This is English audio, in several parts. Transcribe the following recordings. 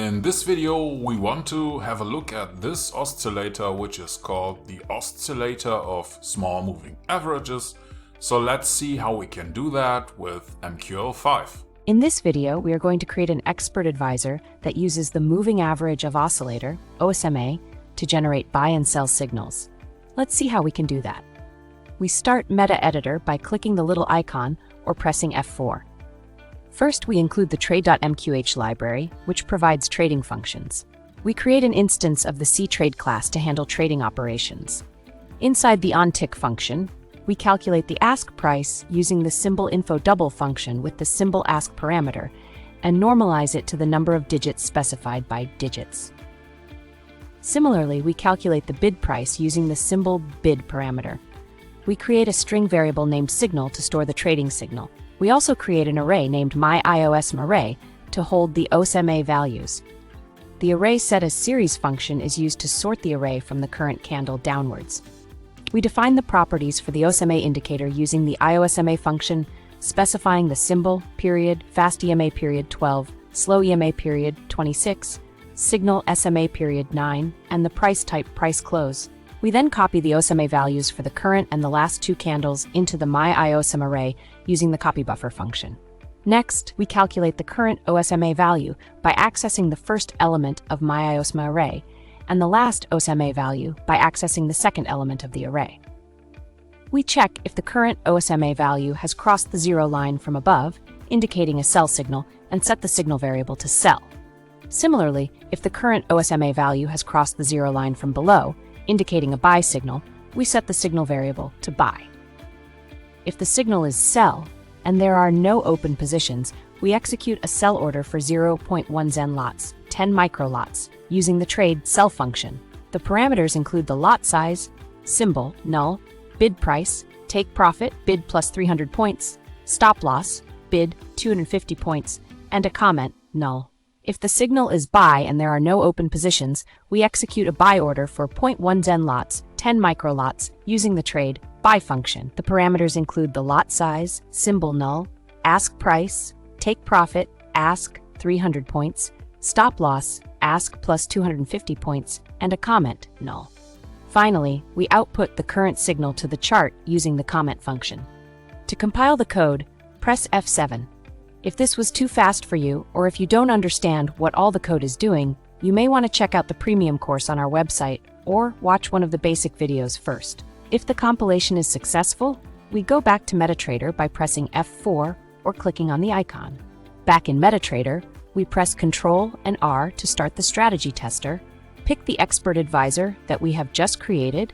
In this video we want to have a look at this oscillator, which is called the oscillator of small moving averages. So let's see how we can do that with MQL5. In this video, we are going to create an expert advisor that uses the moving average of oscillator, OsMA, to generate buy and sell signals. Let's see how we can do that. We start Metaeditor by clicking the little icon or pressing F4. First, we include the Trade.mqh library, which provides trading functions. We create an instance of the CTrade class to handle trading operations. Inside the OnTick function, we calculate the ask price using the SymbolInfoDouble function with the SymbolAsk parameter and normalize it to the number of digits specified by digits. Similarly, we calculate the bid price using the SymbolBid parameter. We create a string variable named signal to store the trading signal. We also create an array named myIOSMAArray to hold the OsMA values. The ArraySetAsSeries function is used to sort the array from the current candle downwards. We define the properties for the OsMA indicator using the IOSMA function, specifying the symbol, period, fast EMA period 12, slow EMA period 26, signal SMA period 9, and the price type price close. We then copy the OsMA values for the current and the last two candles into the myIOSMAArray using the copybuffer function. Next, we calculate the current OsMA value by accessing the first element of myIOSMAArray and the last OsMA value by accessing the second element of the array. We check if the current OsMA value has crossed the zero line from above, indicating a sell signal, and set the signal variable to sell. Similarly, if the current OsMA value has crossed the zero line from below, indicating a buy signal, we set the signal variable to buy. If the signal is sell, and there are no open positions, we execute a sell order for 0.1 Zen lots, 10 microlots, using the trade sell function. The parameters include the lot size, symbol, null, bid price, take profit, bid plus 300 points, stop loss, bid, 250 points, and a comment, null. If the signal is buy and there are no open positions, we execute a buy order for 0.1 Zen lots, 10 microlots, using the trade buy function. The parameters include the lot size, symbol null, ask price, take profit, ask 300 points, stop loss, ask plus 250 points, and a comment, null. Finally, we output the current signal to the chart using the comment function. To compile the code, press F7. If this was too fast for you, or if you don't understand what all the code is doing, you may want to check out the premium course on our website or watch one of the basic videos first. If the compilation is successful, we go back to MetaTrader by pressing F4 or clicking on the icon. Back in MetaTrader, we press Ctrl and R to start the strategy tester, pick the expert advisor that we have just created,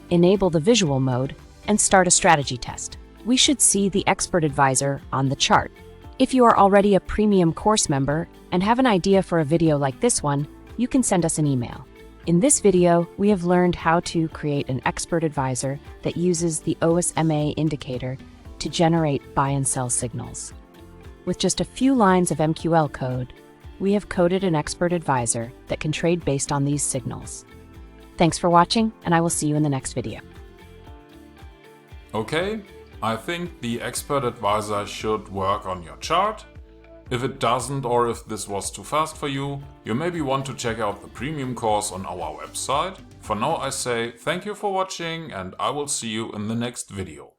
enable the visual mode, and start a strategy test. We should see the expert advisor on the chart. If you are already a premium course member and have an idea for a video like this one, you can send us an email. In this video, we have learned how to create an expert advisor that uses the OsMA indicator to generate buy and sell signals. With just a few lines of MQL code, we have coded an expert advisor that can trade based on these signals. Thanks for watching, and I will see you in the next video. Okay, I think the expert advisor should work on your chart. If it doesn't, or if this was too fast for you, you maybe want to check out the premium course on our website. For now I say thank you for watching, and I will see you in the next video.